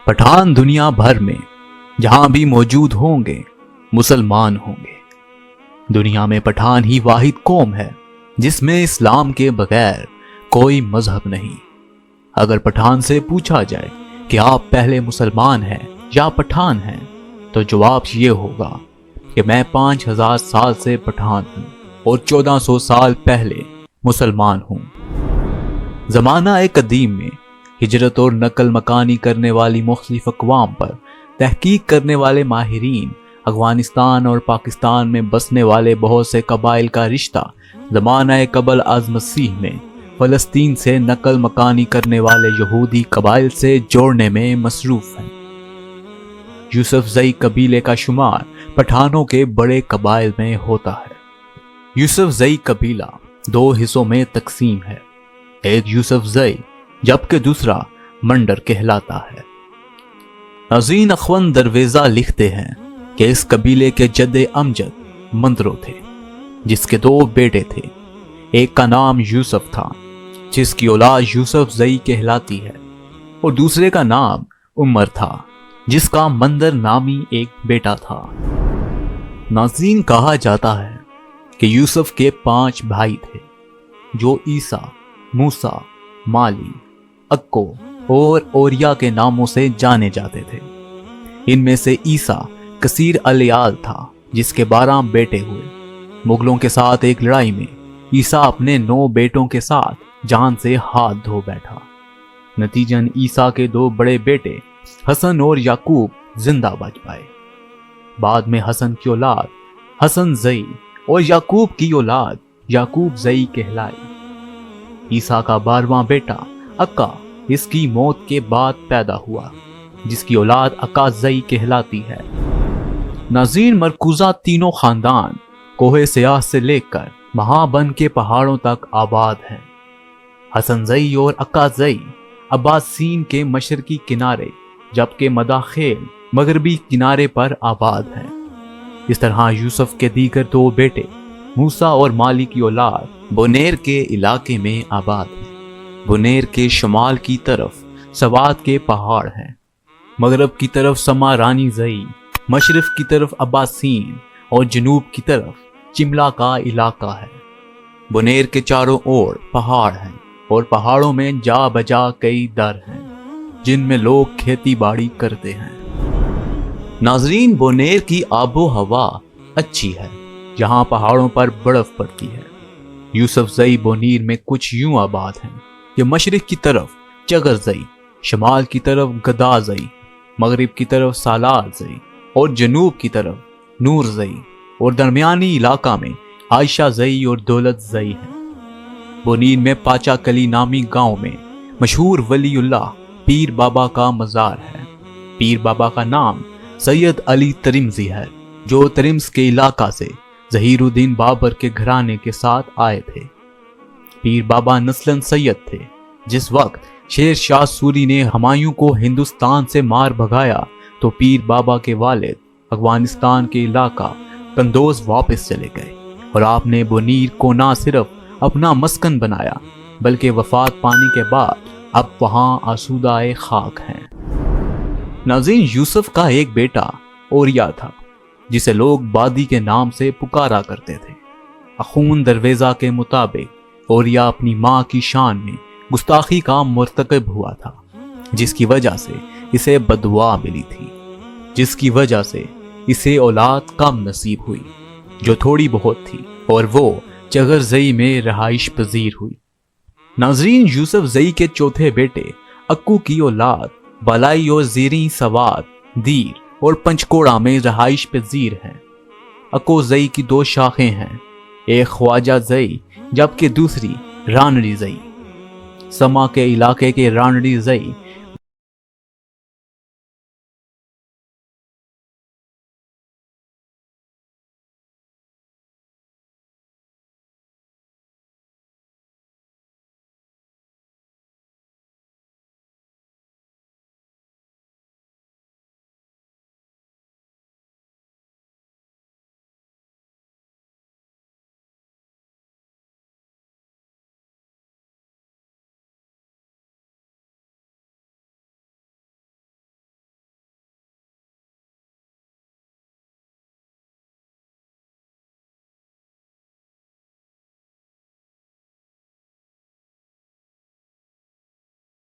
پٹھان دنیا بھر میں جہاں بھی موجود ہوں گے مسلمان ہوں گے۔ دنیا میں پٹھان ہی واحد قوم ہے جس میں اسلام کے بغیر کوئی مذہب نہیں۔ اگر پٹھان سے پوچھا جائے کہ آپ پہلے مسلمان ہیں یا پٹھان ہیں تو جواب یہ ہوگا کہ میں 5000 سال سے پٹھان ہوں اور 1400 سال پہلے مسلمان ہوں۔ زمانہ قدیم میں ہجرت اور نقل مکانی کرنے والی مختلف اقوام پر تحقیق کرنے والے ماہرین افغانستان اور پاکستان میں بسنے والے بہت سے قبائل کا رشتہ زمانہ قبل از مسیح میں فلسطین سے نقل مکانی کرنے والے یہودی قبائل سے جوڑنے میں مصروف ہیں۔ یوسف زئی قبیلے کا شمار پٹھانوں کے بڑے قبائل میں ہوتا ہے۔ یوسف زئی قبیلہ 2 حصوں میں تقسیم ہے، ایک یوسف زئی جبکہ دوسرا منڈر کہلاتا ہے۔ ناظرین، اخوند درویزہ لکھتے ہیں کہ اس قبیلے کے جد امجد مندرو تھے جس کے 2 بیٹے تھے۔ ایک کا نام یوسف تھا جس کی اولاد یوسف زئی کہلاتی ہے، اور دوسرے کا نام عمر تھا جس کا مندر نامی ایک بیٹا تھا۔ ناظرین، کہا جاتا ہے کہ یوسف کے 5 بھائی تھے جو عیسیٰ، موسیٰ، مالی، اکو اور اوریا کے ناموں سے جانے جاتے تھے۔ ان میں سے عیسیٰ کثیر الیال تھا جس کے 12 بیٹے ہوئے۔ مغلوں کے ساتھ ایک لڑائی میں عیسیٰ اپنے 9 بیٹوں کے ساتھ جان سے ہاتھ دھو بیٹھا۔ نتیجن عیسیٰ کے 2 بڑے بیٹے حسن اور یعقوب زندہ بچ پائے۔ بعد میں حسن کی اولاد حسن زئی اور یعقوب کی اولاد یعقوب زئی کہلائی۔ عیسیٰ کا 12واں بیٹا اکا اس کی موت کے بعد پیدا ہوا جس کی اولاد اکا زئی کہلاتی ہے۔ ناظرین، مرکوزہ تینوں خاندان کوہ سیاہ سے لے کر مہابن کے پہاڑوں تک آباد ہیں۔ حسن زئی اور اکا زئی عباسین کے مشرقی کنارے جبکہ مداخیل مغربی کنارے پر آباد ہیں۔ اس طرح یوسف کے دیگر 2 بیٹے موسیٰ اور مالی کی اولاد بونیر کے علاقے میں آباد ہیں۔ بونیر کے شمال کی طرف سوات کے پہاڑ ہیں، مغرب کی طرف سما رانی زئی، مشرق کی طرف عباسین اور جنوب کی طرف چملا کا علاقہ ہے۔ بونیر کے چاروں اور پہاڑ ہیں اور پہاڑوں میں جا بجا کئی در ہیں جن میں لوگ کھیتی باڑی کرتے ہیں۔ ناظرین، بونیر کی آب و ہوا اچھی ہے، یہاں پہاڑوں پر برف پڑتی ہے۔ یوسف زئی بونیر میں کچھ یوں آباد ہیں کہ مشرق کی طرف چغر زئی، شمال کی طرف گدا زئی، مغرب کی طرف سالار زئی اور جنوب کی طرف نور زئی، اور درمیانی علاقہ میں عائشہ زئی اور دولت زئی ہیں۔ بونیر میں پاچا کلی نامی گاؤں میں مشہور ولی اللہ پیر بابا کا مزار ہے۔ پیر بابا کا نام سید علی ترمزی ہے جو ترمز کے علاقہ سے ظہیر الدین بابر کے گھرانے کے ساتھ آئے تھے۔ پیر بابا نسلاً سید تھے۔ جس وقت شیر شاہ سوری نے ہمایوں کو ہندوستان سے مار بھگایا تو پیر بابا کے والد افغانستان کے علاقہ کندوز واپس چلے گئے اور آپ نے بونیر کو نہ صرف اپنا مسکن بنایا بلکہ وفات پانے کے بعد اب وہاں آسودہ خاک ہیں۔ ناظرین، یوسف کا ایک بیٹا اوریا تھا جسے لوگ بادی کے نام سے پکارا کرتے تھے۔ اخوند درویزہ کے مطابق اوریا اپنی ماں کی شان میں گستاخی کا مرتکب ہوا تھا جس کی وجہ سے اسے بددعا ملی تھی، جس کی وجہ سے اسے اولاد کم نصیب ہوئی جو تھوڑی بہت تھی اور وہ چغر زئی میں رہائش پذیر ہوئی۔ ناظرین، یوسف زئی کے چوتھے بیٹے اکو کی اولاد بالائی اور زیریں سوات، دیر اور پنچکوڑا میں رہائش پذیر ہیں۔ اکو زئی کی 2 شاخیں ہیں، ایک خواجہ زئی جبکہ دوسری رانڑی زئی۔ سما کے علاقے کے رانڑی زئی